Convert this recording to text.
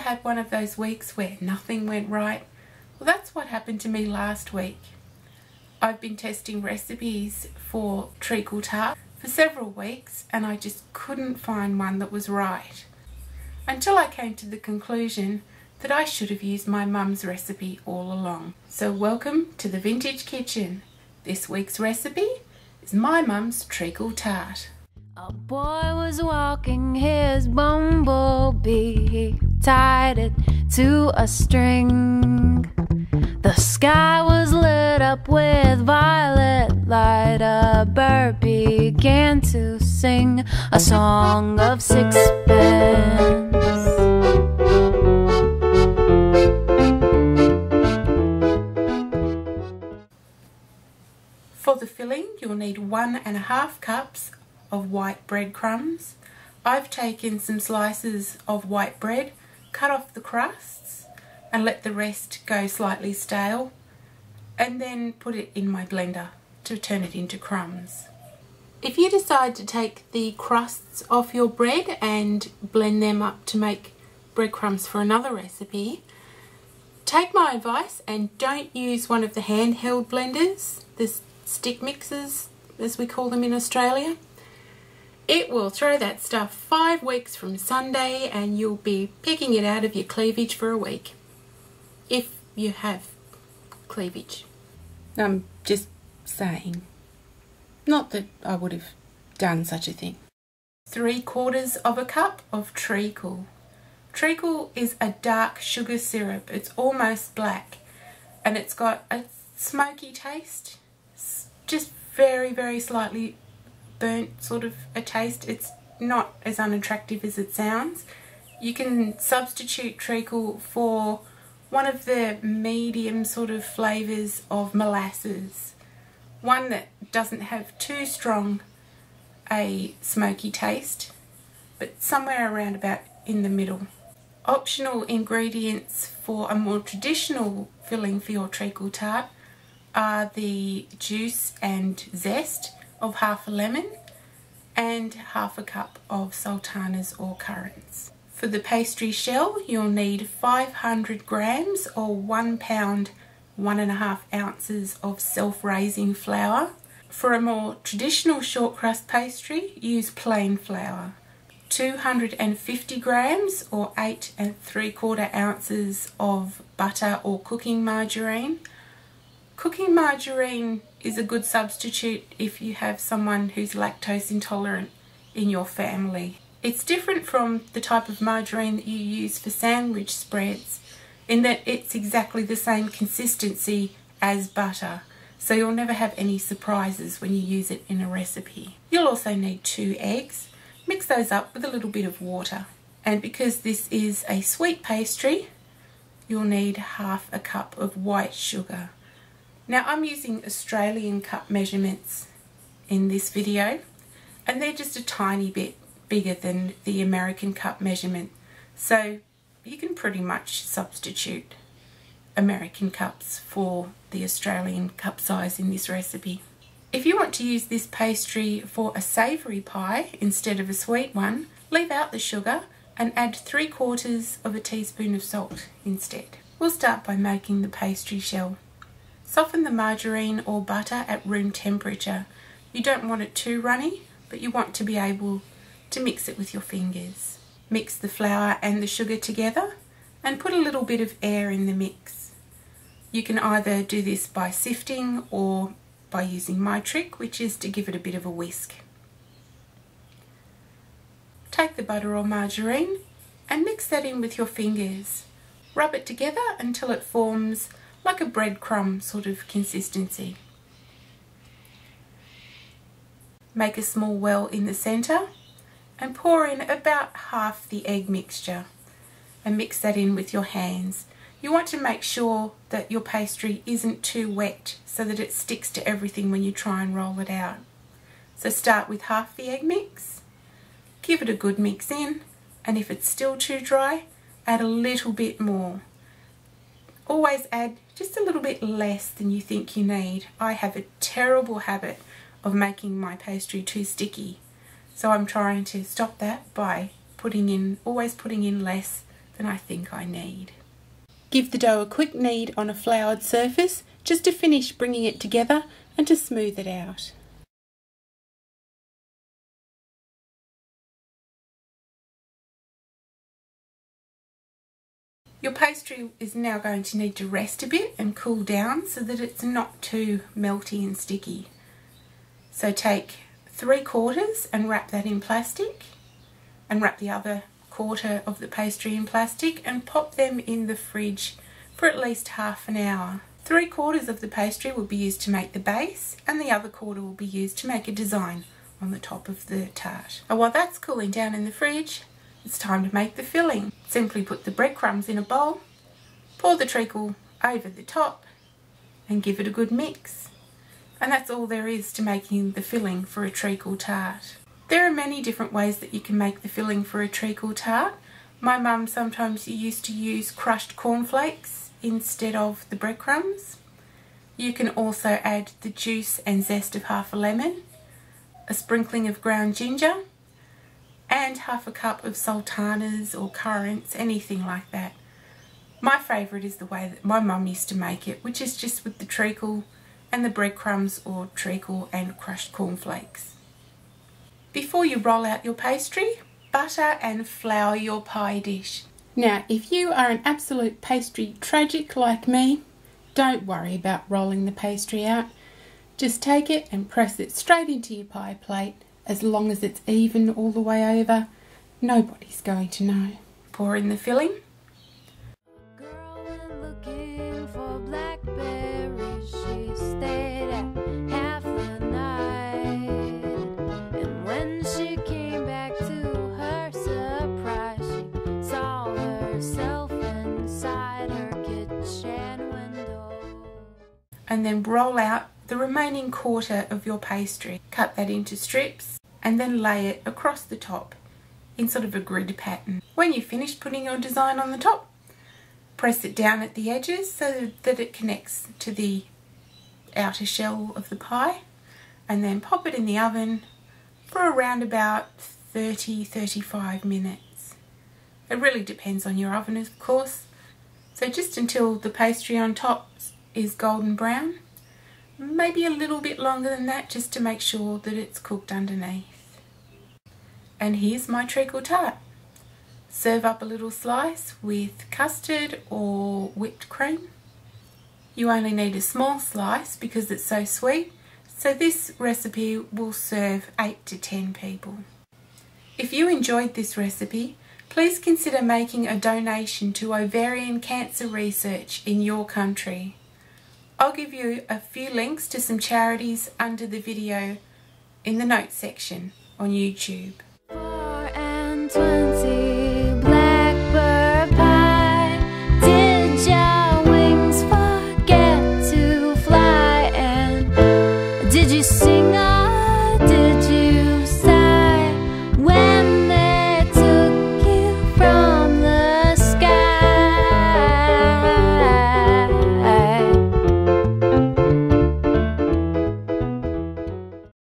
had one of those weeks where nothing went right? Well, that's what happened to me last week. I've been testing recipes for treacle tart for several weeks and I just couldn't find one that was right. Until I came to the conclusion that I should have used my mum's recipe all along. So welcome to the Vintage Kitchen. This week's recipe is my mum's treacle tart. A boy was walking his bumblebee, he tied it to a string. The sky was lit up with violet light, a bird began to sing a song of sixpence. For the filling, you'll need 1½ cups of white breadcrumbs. I've taken some slices of white bread, cut off the crusts and let the rest go slightly stale, and then put it in my blender to turn it into crumbs. If you decide to take the crusts off your bread and blend them up to make breadcrumbs for another recipe, take my advice and don't use one of the handheld blenders, the stick mixers as we call them in Australia. It will throw that stuff 5 weeks from Sunday and you'll be picking it out of your cleavage for a week. If you have cleavage. I'm just saying. Not that I would have done such a thing. 3/4 cup of treacle. Treacle is a dark sugar syrup. It's almost black and it's got a smoky taste. It's just very slightly burnt sort of a taste. It's not as unattractive as it sounds. You can substitute treacle for one of the medium sort of flavours of molasses. One that doesn't have too strong a smoky taste, but somewhere around about in the middle. Optional ingredients for a more traditional filling for your treacle tart are the juice and zest of half a lemon and 1/2 cup of sultanas or currants. For the pastry shell, you'll need 500 grams or 1 pound, 1½ ounces of self-raising flour. For a more traditional short crust pastry, use plain flour. 250 grams or 8 3/4 ounces of butter or cooking margarine. Cooking margarine is a good substitute if you have someone who's lactose intolerant in your family. It's different from the type of margarine that you use for sandwich spreads in that it's exactly the same consistency as butter, so you'll never have any surprises when you use it in a recipe. You'll also need 2 eggs. Mix those up with a little bit of water. And because this is a sweet pastry, you'll need 1/2 cup of white sugar. Now I'm using Australian cup measurements in this video and they're just a tiny bit bigger than the American cup measurement, so you can pretty much substitute American cups for the Australian cup size in this recipe. If you want to use this pastry for a savoury pie instead of a sweet one, leave out the sugar and add 3/4 teaspoon of salt instead. We'll start by making the pastry shell. Soften the margarine or butter at room temperature. You don't want it too runny, but you want to be able to mix it with your fingers. Mix the flour and the sugar together and put a little bit of air in the mix. You can either do this by sifting or by using my trick, which is to give it a bit of a whisk. Take the butter or margarine and mix that in with your fingers. Rub it together until it forms like a breadcrumb sort of consistency. Make a small well in the centre and pour in about half the egg mixture and mix that in with your hands. You want to make sure that your pastry isn't too wet so that it sticks to everything when you try and roll it out. So start with half the egg mix, give it a good mix in, and if it's still too dry, add a little bit more. Always add just a little bit less than you think you need. I have a terrible habit of making my pastry too sticky, so I'm trying to stop that by always putting in less than I think I need. Give the dough a quick knead on a floured surface just to finish bringing it together and to smooth it out. Your pastry is now going to need to rest a bit and cool down so that it's not too melty and sticky. So take 3/4 and wrap that in plastic, and wrap the other quarter of the pastry in plastic and pop them in the fridge for at least half an hour. 3/4 of the pastry will be used to make the base, and the other quarter will be used to make a design on the top of the tart. And while that's cooling down in the fridge, it's time to make the filling. Simply put the breadcrumbs in a bowl, pour the treacle over the top and give it a good mix. And that's all there is to making the filling for a treacle tart. There are many different ways that you can make the filling for a treacle tart. My mum sometimes used to use crushed cornflakes instead of the breadcrumbs. You can also add the juice and zest of half a lemon, a sprinkling of ground ginger, and half a cup of sultanas or currants, anything like that. My favourite is the way that my mum used to make it, which is just with the treacle and the breadcrumbs, or treacle and crushed cornflakes. Before you roll out your pastry, butter and flour your pie dish. Now, if you are an absolute pastry tragic like me, don't worry about rolling the pastry out. Just take it and press it straight into your pie plate. As long as it's even all the way over, nobody's going to know. Pour in the filling. Girl went looking for blackberries. She stayed at half the night, and when she came back to her surprise, she saw herself inside her kitchen window. And then roll out the remaining quarter of your pastry. Cut that into strips and then lay it across the top in sort of a grid pattern. When you've finished putting your design on the top, press it down at the edges so that it connects to the outer shell of the pie, and then pop it in the oven for around about 30-35 minutes. It really depends on your oven, of course. So just until the pastry on top is golden brown. Maybe a little bit longer than that, just to make sure that it's cooked underneath. And here's my treacle tart. Serve up a little slice with custard or whipped cream. You only need a small slice because it's so sweet, so this recipe will serve 8 to 10 people. If you enjoyed this recipe, please consider making a donation to ovarian cancer research in your country. I'll give you a few links to some charities under the video in the notes section on YouTube.